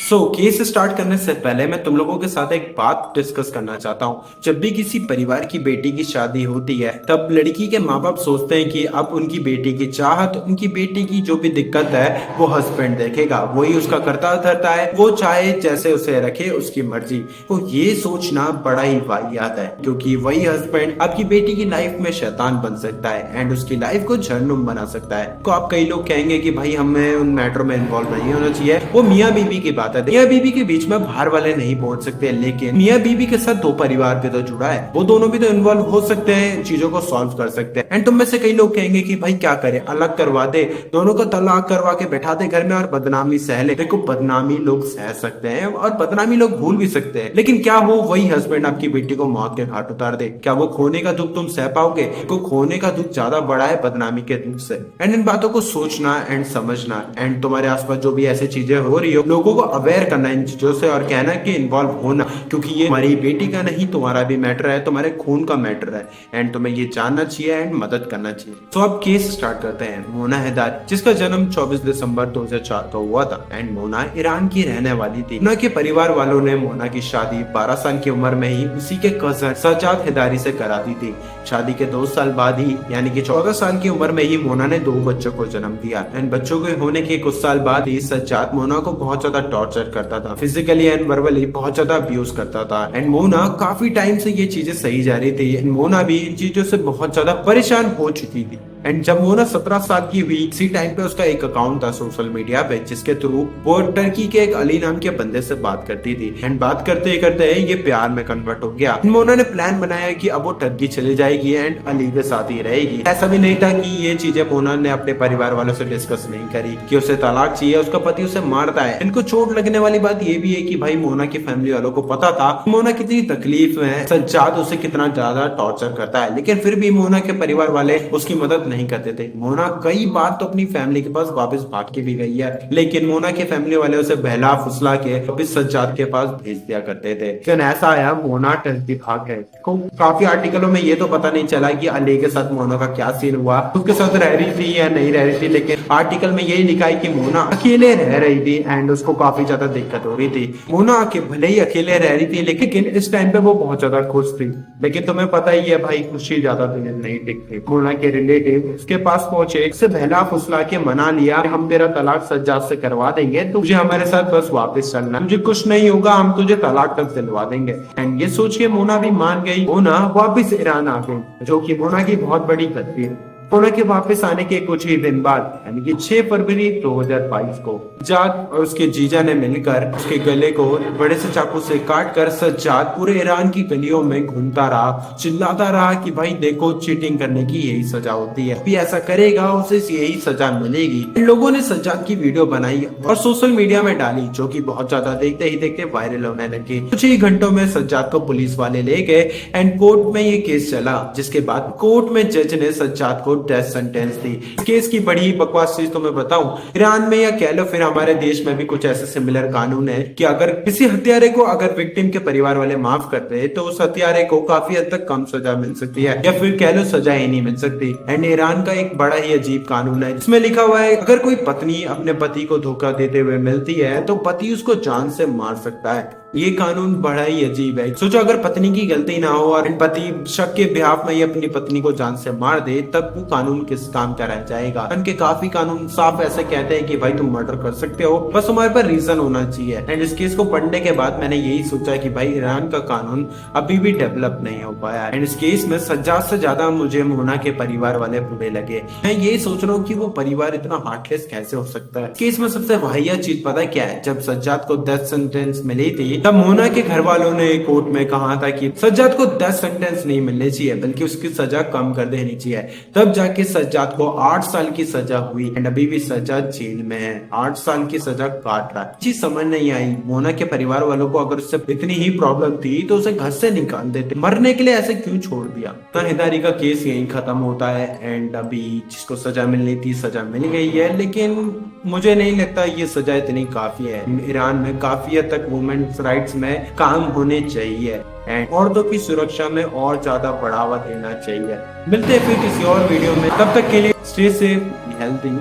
Case start करने से पहले मैं तुम लोगों के साथ एक बात डिस्कस करना चाहता हूँ। जब भी किसी परिवार की बेटी की शादी होती है तब लड़की के माँ बाप सोचते हैं कि अब उनकी बेटी की चाहत, उनकी बेटी की जो भी दिक्कत है वो हस्बैंड देखेगा, वही उसका करता धरता है, वो चाहे जैसे उसे रखे उसकी मर्जी। तो ये सोचना बड़ा ही वाहियात है, क्योंकि वही हस्बैंड आपकी बेटी की लाइफ में शैतान बन सकता है एंड उसकी लाइफ को जहन्नुम बना सकता है। तो आप कई लोग कहेंगे कि भाई हमें उन मैटर में इन्वॉल्व नहीं होना चाहिए, वो मियाँ बीबी की बात है। मियाँ बीबी के बीच में बाहर वाले नहीं पहुंच सकते, लेकिन मियाँ बीबी के साथ दो परिवार भी तो जुड़ा है, वो दोनों भी तो इन्वॉल्व हो सकते हैं, चीजों को सॉल्व कर सकते हैं। एंड तुम में से कई लोग कहेंगे कि भाई क्या करे, अलग करवा दे, दोनों को तलाक करवा के बैठा दे घर में और बदनामी सह ले। देखो, बदनामी लोग सह सकते हैं और बदनामी लोग भूल भी सकते हैं, लेकिन क्या वो वही हस्बैंड आपकी बेटी को मौत के घाट उतार दे? क्या वो खोने का दुख तुम सह पाओगे? को खोने का दुख ज्यादा बड़ा है बदनामी के दुख से। एंड इन बातों को सोचना एंड समझना एंड तुम्हारे आसपास जो भी ऐसी चीजें हो रही हो, लोगों को अवेयर करना इन चीजों से और कहना कि इन्वॉल्व होना, क्योंकि ये हमारी बेटी का नहीं, तुम्हारा भी मैटर है, तुम्हारे खून का मैटर है एंड तुम्हें ये जानना चाहिए एंड मदद करना चाहिए। तो अब केस स्टार्ट करते हैं। मोना हैदारी, जिसका जन्म 24 दिसंबर 2004 को हुआ था एंड मोना ईरान की रहने वाली थी। मोना के परिवार वालों ने मोना की शादी 12 साल की उम्र में ही उसी के कजन सज्जाद हैदारी से करा दी थी। शादी के 2 साल बाद ही यानी कि 14 साल की उम्र में ही मोना ने 2 बच्चों को जन्म दिया एंड बच्चों के होने के कुछ साल बाद ही सज्जाद मोना को बहुत ज्यादा टॉर्चर करता था, फिजिकली एंड वर्बली बहुत ज्यादा अब्यूज करता था एंड मोना काफी टाइम से ये चीजें सही जा रही थी एंड मोना भी इन चीजों से बहुत ज्यादा परेशान हो चुकी थी। एंड जब मोना 17 साल की हुई, इसी टाइम पे उसका एक अकाउंट था सोशल मीडिया पे, जिसके थ्रू वो टर्की के एक अली नाम के बंदे से बात करती थी एंड बात करते करते ये प्यार में कन्वर्ट हो गया। मोना ने प्लान बनाया कि अब वो टर्की चली जाएगी एंड अली के साथ ही रहेगी। ऐसा भी नहीं था कि ये चीजें मोना ने अपने परिवार वालों से डिस्कस नहीं करी कि उसे तलाक चाहिए, उसका पति उसे मारता है। इनको चोट लगने वाली बात ये भी है कि भाई मोना की फैमिली वालों को पता था मोना कितनी तकलीफ में है, सज्जाद उसे कितना ज्यादा टॉर्चर करता है, लेकिन फिर भी मोना के परिवार वाले उसकी मदद नहीं करते थे। मोना कई बार तो अपनी फैमिली के पास वापस भाग के भी गई है, लेकिन मोना के फैमिली वाले उसे बहला फुसला के वापस सज्जाद के पास भेज दिया करते थे। लेकिन ऐसा आया मोना टर्की भाग गए। काफी आर्टिकलों में ये तो पता नहीं चला कि अली के साथ मोना का क्या सीन हुआ, उसके साथ रह रही थी या नहीं रह रही थी, लेकिन आर्टिकल में यही लिखा है कि मोना अकेले रह रही थी एंड उसको काफी ज्यादा दिक्कत हो रही थी। मोना भले ही अकेले रह रही थी, लेकिन इस टाइम पे वो बहुत ज्यादा खुश थी। लेकिन तुम्हें पता ही है भाई, खुशी ज्यादा दिन नहीं टिकती। मोना के रिलेटिव उसके पास पहुंचे, उससे बहला फुसला के मना लिया, हम तेरा तलाक सज्जाद से करवा देंगे, तुझे हमारे साथ बस वापस चलना, मुझे कुछ नहीं होगा, हम तुझे तलाक तक दिलवा देंगे। एंड ये सोच के मोना भी मान गई। मोना वापस ईरान आ गई, जो कि मोना की बहुत बड़ी गलती है। मोना के वापस आने के कुछ ही दिन बाद यानी कि 6 फरवरी 2022 को सज्जाद और उसके जीजा ने मिलकर उसके गले को बड़े से चाकू से काट कर सज्जाद पूरे ईरान की गलियों में घूमता रहा, चिल्लाता रहा कि भाई देखो, चीटिंग करने की यही सजा होती है, भी ऐसा करेगा उसे यही सजा मिलेगी। लोगों ने सज्जाद की वीडियो बनाई और सोशल मीडिया में डाली, जो कि बहुत ज्यादा देखते ही देखते वायरल होने लगी। कुछ ही घंटों में सज्जाद को पुलिस वाले ले गए एंड कोर्ट में ये केस चला, जिसके बाद कोर्ट में जज ने सज्जाद को डेथ सेंटेंस दी। केस की बड़ी बकवास चीज तो मैं बताऊं, ईरान में या कह लो फिर हमारे देश में भी कुछ ऐसे सिमिलर कानून है कि अगर किसी हत्यारे को अगर विक्टिम के परिवार वाले माफ कर दे तो उस हत्यारे को काफी हद तक कम सजा मिल सकती है या फिर कह लो सजा ही नहीं मिल सकती। एंड ईरान का एक बड़ा ही अजीब कानून है, इसमें लिखा हुआ है अगर कोई पत्नी अपने पति को धोखा देते हुए मिलती है तो पति उसको जान से मार सकता है। ये कानून बड़ा ही अजीब है। सोचो, अगर पत्नी की गलती ना हो और पति शक के बिहाफ में ही अपनी पत्नी को जान से मार दे, तब वो कानून किस काम का रह जाएगा। उनके काफी कानून साफ ऐसे कहते हैं कि भाई तुम मर्डर कर सकते हो, बस तुम्हारे पर रीजन होना चाहिए। एंड इस केस को पढ़ने के बाद मैंने यही सोचा कि भाई ईरान का कानून अभी भी डेवलप नहीं हो पाया। एंड इस केस में सज्जाद से ज्यादा मुझे मोना के परिवार वाले बुरे लगे। मैं यही सोच रहा हूँ कि वो परिवार इतना हार्टलेस कैसे हो सकता है। केस में सबसे वाहियात चीज पता क्या है, जब सज्जाद को डेथ सेंटेंस मिली थी तब मोना के घर वालों ने कोर्ट में कहा था कि सज्जाद को 10 सेंटेंस नहीं मिलनी चाहिए, बल्कि उसकी सजा कम कर देनी चाहिए। तब जाके सज्जाद को 8 साल की सजा हुई एंड अभी भी सज्जाद जेल में है, 8 साल की सजा काट रहा है। चीज समझ नहीं आई, मोना के परिवार वालों को अगर उससे इतनी ही प्रॉब्लम थी तो उसे घर से निकाल देते, मरने के लिए ऐसे क्यों छोड़ दिया। तो हैदारी का केस यही खत्म होता है एंड अभी जिसको सजा मिलनी थी सजा मिल गई है, लेकिन मुझे नहीं लगता ये सजा इतनी काफी है। ईरान में काफी हद तक वुमेन्स राइट्स में काम होने चाहिए एंड औरतों की सुरक्षा में और ज्यादा बढ़ावा देना चाहिए। मिलते हैं फिर किसी और वीडियो में, तब तक के लिए stay safe, healthy,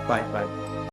bye bye.